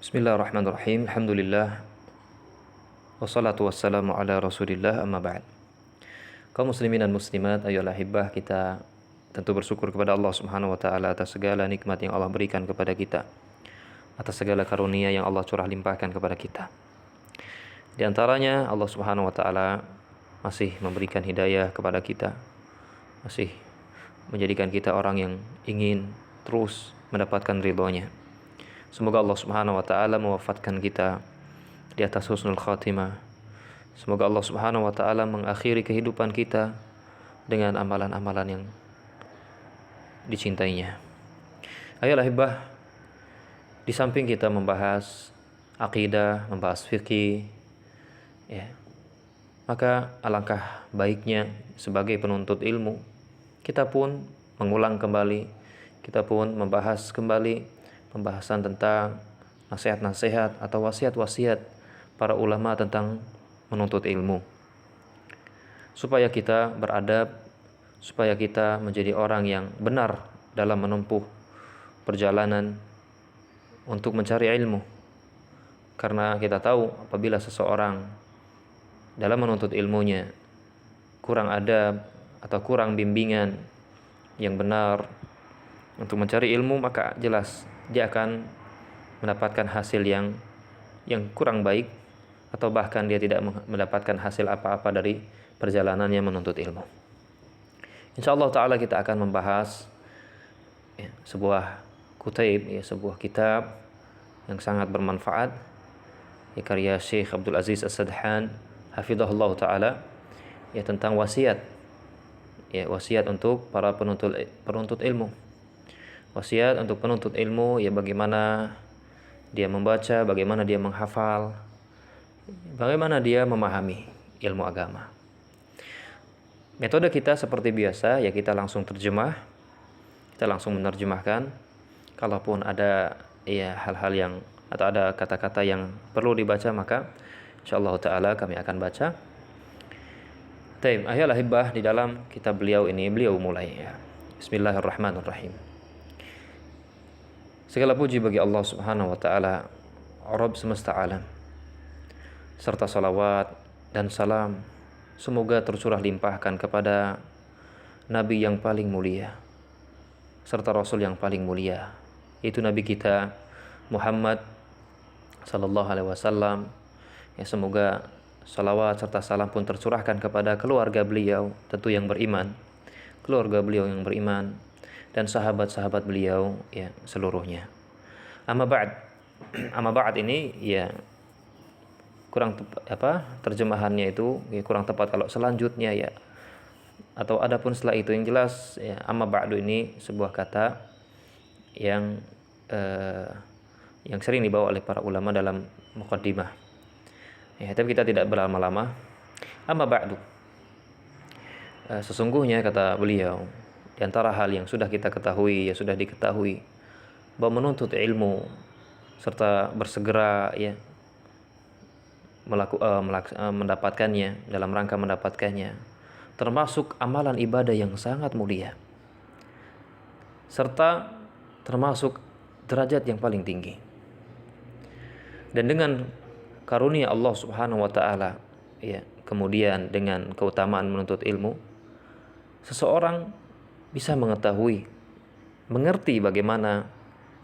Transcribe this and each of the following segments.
Bismillahirrahmanirrahim. Alhamdulillah. Wassalatu wassalamu ala rasulillah amma ba'd. Kaum muslimin dan muslimat, ayolah hibbah, kita tentu bersyukur kepada Allah subhanahu wa ta'ala atas segala nikmat yang Allah berikan kepada kita, atas segala karunia yang Allah curah limpahkan kepada kita. Di antaranya Allah subhanahu wa ta'ala masih memberikan hidayah kepada kita, masih menjadikan kita orang yang ingin terus mendapatkan ridhonya. Semoga Allah subhanahu wa ta'ala mewafatkan kita di atas husnul khatimah. Semoga Allah subhanahu wa ta'ala mengakhiri kehidupan kita dengan amalan-amalan yang dicintainya. Ayolah hibah, di samping kita membahas akidah, membahas fikih, maka alangkah baiknya sebagai penuntut ilmu kita pun mengulang kembali, kita pun membahas kembali pembahasan tentang nasihat-nasihat atau wasiat-wasiat para ulama tentang menuntut ilmu, supaya kita beradab, supaya kita menjadi orang yang benar dalam menempuh perjalanan untuk mencari ilmu. Karena kita tahu apabila seseorang dalam menuntut ilmunya kurang adab atau kurang bimbingan yang benar untuk mencari ilmu, maka jelas dia akan mendapatkan hasil yang kurang baik, atau bahkan dia tidak mendapatkan hasil apa-apa dari perjalanannya menuntut ilmu. Insyaallah ta'ala kita akan membahas sebuah kutaib, sebuah kitab yang sangat bermanfaat, karya Syekh Abdul Aziz As-Sadhan hafizahullah ta'ala, tentang wasiat, wasiat untuk para penuntut ilmu. Wasiat untuk penuntut ilmu, bagaimana dia membaca, bagaimana dia menghafal, bagaimana dia memahami ilmu agama. Metode kita seperti biasa, kita langsung terjemah, kita langsung menerjemahkan. Kalaupun ada hal-hal yang atau ada kata-kata yang perlu dibaca, maka insyaallah ta'ala kami akan baca. Taib, ayolah hibah, di dalam kitab beliau ini, beliau mulai Bismillahirrahmanirrahim. Segala puji bagi Allah subhanahu wa ta'ala, Rabb semesta alam, serta salawat dan salam semoga tercurah limpahkan kepada Nabi yang paling mulia, serta Rasul yang paling mulia, yaitu Nabi kita Muhammad sallallahu alaihi wasallam. Semoga salawat serta salam pun tercurahkan kepada keluarga beliau tentu yang beriman, keluarga beliau yang beriman, dan sahabat-sahabat beliau seluruhnya. Amma ba'd ini kurang terjemahannya itu kurang tepat kalau selanjutnya atau adapun setelah itu. Yang jelas amma ba'du ini sebuah kata yang sering dibawa oleh para ulama dalam muqaddimah. Tapi kita tidak berlama-lama. Amma ba'du, sesungguhnya kata beliau, di antara hal yang sudah kita ketahui, sudah diketahui, bahwa menuntut ilmu serta bersegera mendapatkannya, dalam rangka mendapatkannya, termasuk amalan ibadah yang sangat mulia, serta termasuk derajat yang paling tinggi. Dan dengan karunia Allah subhanahu wa ta'ala, kemudian dengan keutamaan menuntut ilmu, seseorang bisa mengetahui, mengerti bagaimana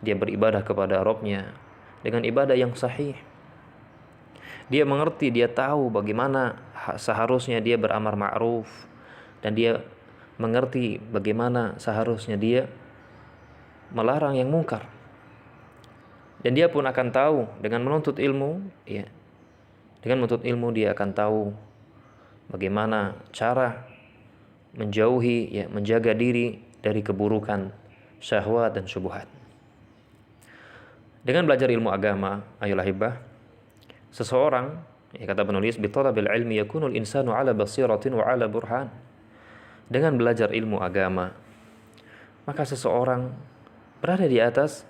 dia beribadah kepada Rabb-nya dengan ibadah yang sahih. Dia mengerti, dia tahu bagaimana seharusnya dia beramar ma'ruf, dan dia mengerti bagaimana seharusnya dia melarang yang mungkar. Dan dia pun akan tahu dengan menuntut ilmu, dengan menuntut ilmu dia akan tahu bagaimana cara menjauhi, menjaga diri dari keburukan syahwat dan syubhat. Dengan belajar ilmu agama, ayolah hibah, seseorang, kata penulis, bitalabil ilmi yakunul insanu ala basiratin wa ala burhan. Dengan belajar ilmu agama, maka seseorang berada di atas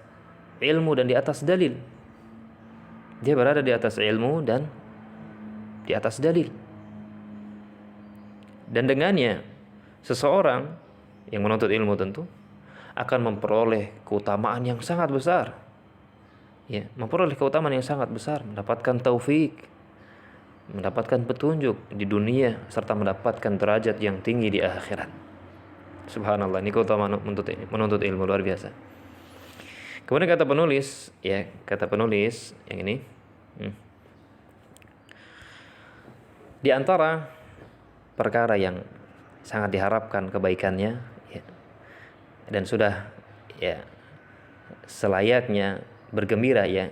ilmu dan di atas dalil. Dia berada di atas ilmu dan di atas dalil. Dan dengannya seseorang yang menuntut ilmu tentu akan memperoleh keutamaan yang sangat besar, ya, memperoleh keutamaan yang sangat besar, mendapatkan taufik, mendapatkan petunjuk di dunia serta mendapatkan derajat yang tinggi di akhirat. Subhanallah, ini keutamaan menuntut ilmu luar biasa. Kemudian kata penulis yang ini, di antara perkara yang sangat diharapkan kebaikannya, ya, dan sudah ya selayaknya bergembira, ya,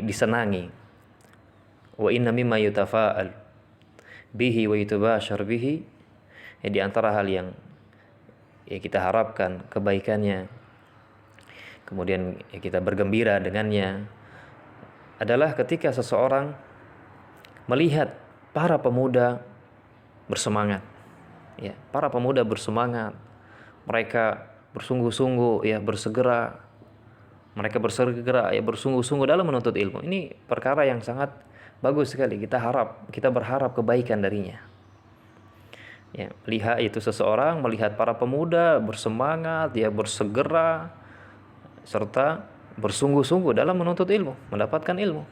disenangi. Wa inna mimma yutafa'al bihi wa yutubashar bihi, ya, di antara hal yang ya kita harapkan kebaikannya, kemudian ya kita bergembira dengannya, adalah ketika seseorang melihat para pemuda bersemangat, ya, para pemuda bersemangat, mereka bersungguh-sungguh, ya, bersegera ya bersungguh-sungguh dalam menuntut ilmu. Ini perkara yang sangat bagus sekali. Kita berharap kebaikan darinya. Ya, lihat itu seseorang melihat para pemuda bersemangat, ya, bersegera serta bersungguh-sungguh dalam menuntut ilmu, mendapatkan ilmu.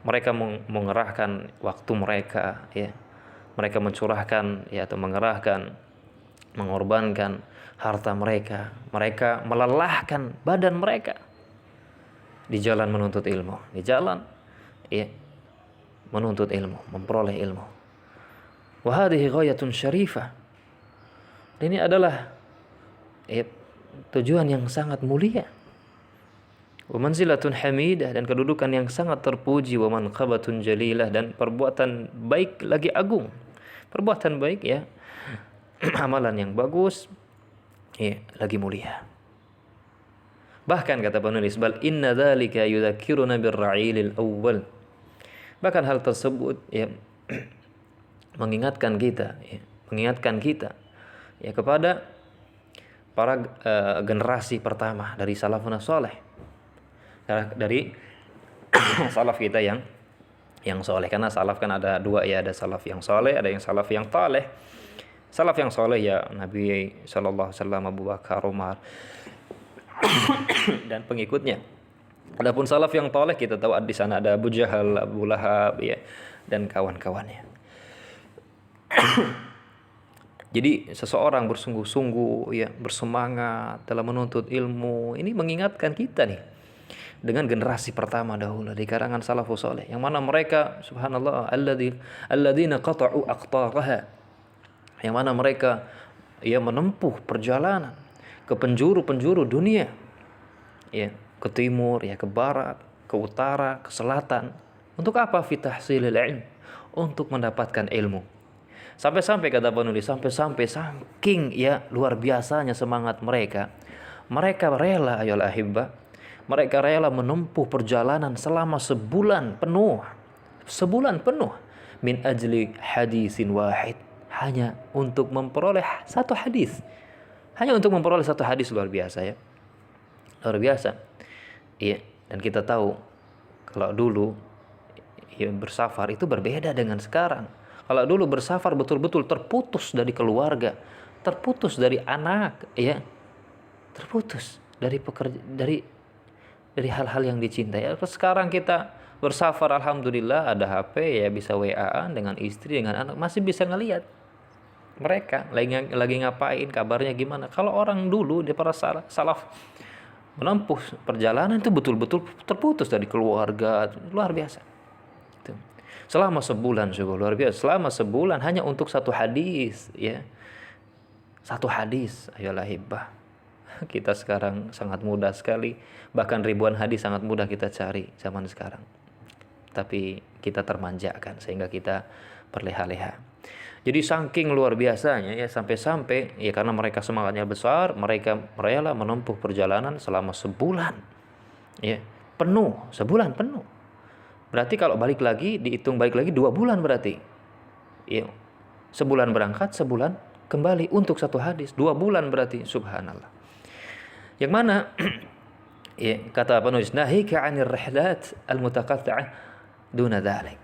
Mereka mengerahkan waktu mereka, ya. Mereka mencurahkan, ya, atau mengerahkan, mengorbankan harta mereka. Mereka melelahkan badan mereka di jalan menuntut ilmu, di jalan, ya, menuntut ilmu, memperoleh ilmu. Wa hadhihi ghayatun syarifah. Ini adalah, ya, tujuan yang sangat mulia. Wa manzilatun hamidah, dan kedudukan yang sangat terpuji. Wa manqabatun jalilah, dan perbuatan baik lagi agung. Perbuatan baik, ya, amalan yang bagus, ya, lagi mulia. Bahkan kata penulis, bal inna dzalika yudzakkiruna birra'ilil awwal. Bahkan hal tersebut, ya, mengingatkan kita, ya, kepada para generasi pertama dari salafun saleh, dari salaf kita yang soleh. Karena salaf kan ada dua, ya, ada salaf yang soleh, ada yang salaf yang taleh. Salaf yang soleh, ya, Nabi sallallahu alaihi wasallam, Abu Bakar, Umar dan pengikutnya. Adapun salaf yang taleh, kita tahu di sana ada Abu Jahal, Abu Lahab, ya, dan kawan-kawannya. Jadi seseorang bersungguh-sungguh, ya, bersemangat dalam menuntut ilmu. Ini mengingatkan kita nih dengan generasi pertama dahulu di karangan salafus saleh, yang mana mereka, subhanallah, alladzina qata'u aqtaraha, yang mana mereka, ya, menempuh perjalanan ke penjuru-penjuru dunia, ya, ke timur, ya, ke barat, ke utara, ke selatan. Untuk apa? Fi tahsilil ilm, untuk mendapatkan ilmu. Sampai-sampai kata penulis, sampai saking, ya, luar biasanya semangat mereka. Mereka rela, ayolah ahibba, mereka rela menempuh perjalanan selama sebulan penuh min ajli hadisin wahid, hanya untuk memperoleh satu hadis. Luar biasa, ya. Luar biasa. Iya, dan kita tahu kalau dulu, ya, bersafar itu berbeda dengan sekarang. Kalau dulu bersafar betul-betul terputus dari keluarga, terputus dari anak, ya, terputus dari dari hal-hal yang dicintai. Sekarang kita bersafar, alhamdulillah ada HP, ya, bisa WA-an dengan istri, dengan anak, masih bisa ngelihat mereka lagi ngapain, kabarnya gimana. Kalau orang dulu, di para salaf menempuh perjalanan itu betul-betul terputus dari keluarga, luar biasa. Itu. Selama sebulan, luar biasa. Selama sebulan hanya untuk satu hadis, ya. Satu hadis, ayolah hibbah. Kita sekarang sangat mudah sekali, bahkan ribuan hadis sangat mudah kita cari zaman sekarang. Tapi kita termanjakan sehingga kita berleha-leha. Jadi saking luar biasanya, ya, sampai-sampai, ya, karena mereka semangatnya besar, mereka rela menempuh perjalanan selama sebulan, ya, penuh, sebulan penuh. Berarti kalau dihitung balik lagi 2 bulan berarti, ya, sebulan berangkat, sebulan kembali untuk satu hadis, 2 bulan berarti, subhanallah. Yang mana, ya, kata penulis, nahika 'anil rihlat al-mutaqatta'ah duna dzalik.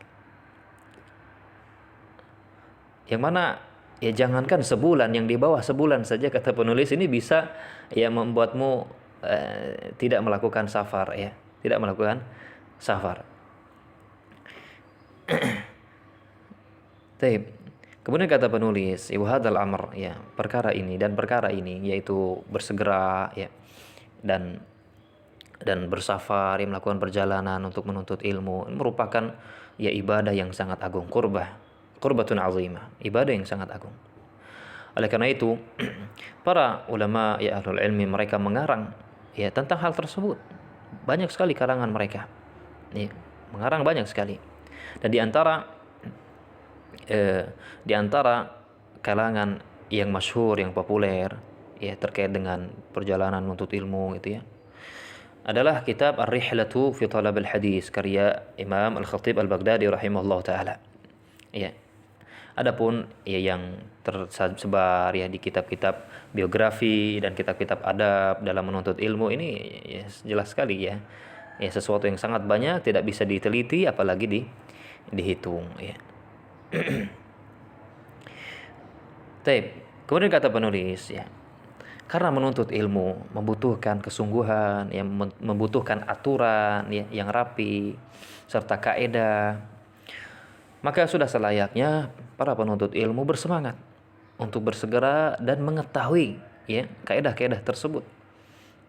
Yang mana, ya, jangankan sebulan, yang di bawah sebulan saja kata penulis ini bisa, ya, membuatmu tidak melakukan safar, ya. tidak melakukan safar. Taib. Kemudian kata penulis, wahadal amr, ya, perkara ini dan perkara ini yaitu bersegera, ya, dan bersafar, yang melakukan perjalanan untuk menuntut ilmu, merupakan ya ibadah yang sangat agung, qurbatun azimah, ibadah yang sangat agung. Oleh karena itu, para ulama ya ahlul ilmi mereka mengarang ya tentang hal tersebut. Banyak sekali karangan mereka. Ya, mengarang banyak sekali. Dan di antara kalangan yang masyhur, yang populer ya terkait dengan perjalanan menuntut ilmu gitu ya, adalah kitab Ar-Rihlatu fi Talab al-Hadis karya Imam Al-Khatib Al-Baghdadi rahimahullah taala. Ya. Adapun ya yang tersebar ya di kitab-kitab biografi dan kitab-kitab adab dalam menuntut ilmu ini ya jelas sekali ya. Ya sesuatu yang sangat banyak, tidak bisa diteliti apalagi dihitung ya. Taib. Kemudian kata penulis ya, karena menuntut ilmu membutuhkan kesungguhan, yang membutuhkan aturan ya, yang rapi serta kaedah, maka sudah selayaknya para penuntut ilmu bersemangat untuk bersegera dan mengetahui ya kaedah-kaedah tersebut.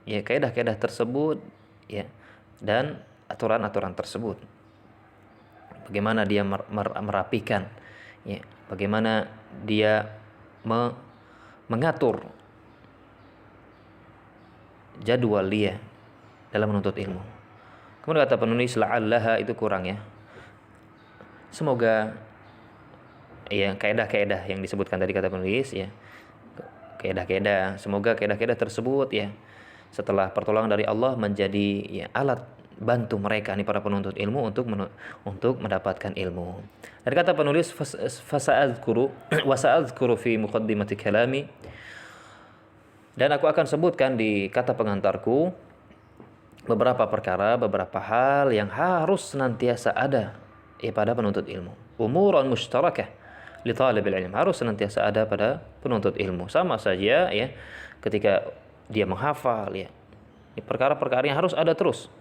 Ya, kaedah-kaedah tersebut ya dan aturan-aturan tersebut. Bagaimana dia merapikan ya, bagaimana dia mengatur jadwal dia dalam menuntut ilmu. Kemudian kata penulis la'allaha itu kurang ya. Semoga ya kaedah-kaedah yang disebutkan tadi kata penulis ya. Kaedah-kaedah, semoga kaedah-kaedah tersebut ya setelah pertolongan dari Allah menjadi ya alat bantu mereka nih para penuntut ilmu untuk mendapatkan ilmu. Dan kata penulis fasa'adzkuru wa sa'adzkuru fi muqaddimati kalami, dan aku akan sebutkan di kata pengantarku beberapa perkara, beberapa hal yang harus senantiasa ada pada penuntut ilmu. Umuran mushtarakah li talibil ilm, harus senantiasa ada pada penuntut ilmu. Sama saja ya ketika dia menghafal ya. Perkara-perkara yang harus ada terus.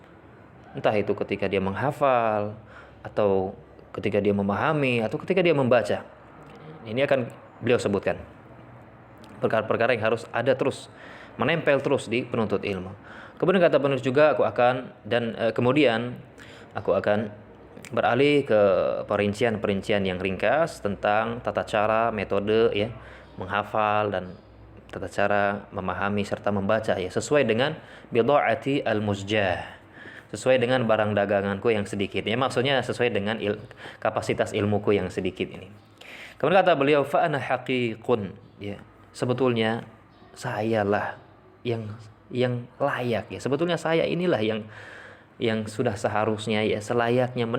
Entah itu ketika dia menghafal atau ketika dia memahami atau ketika dia membaca. Ini akan beliau sebutkan. Perkara-perkara yang harus ada terus, menempel terus di penuntut ilmu. Kemudian kata penulis juga kemudian aku akan beralih ke perincian-perincian yang ringkas tentang tata cara, metode ya menghafal dan tata cara memahami serta membaca ya sesuai dengan bid'ati al-muzjah, sesuai dengan barang daganganku yang sedikit. Ya maksudnya sesuai dengan kapasitas ilmuku yang sedikit ini. Kemudian kata beliau fa ana haqiqun ya, sebetulnya sayalah yang layak ya. Sebetulnya saya inilah yang sudah seharusnya ya selayaknya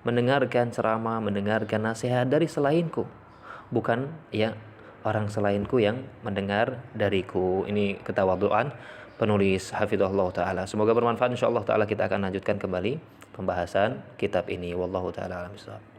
mendengarkan ceramah, mendengarkan nasihat dari selainku, bukan ya orang selainku yang mendengar dariku. Ini ketawaduan penulis hafizahullah taala. Semoga bermanfaat insyaallah taala. Kita akan lanjutkan kembali pembahasan kitab ini. Wallahu taala alam bissawab.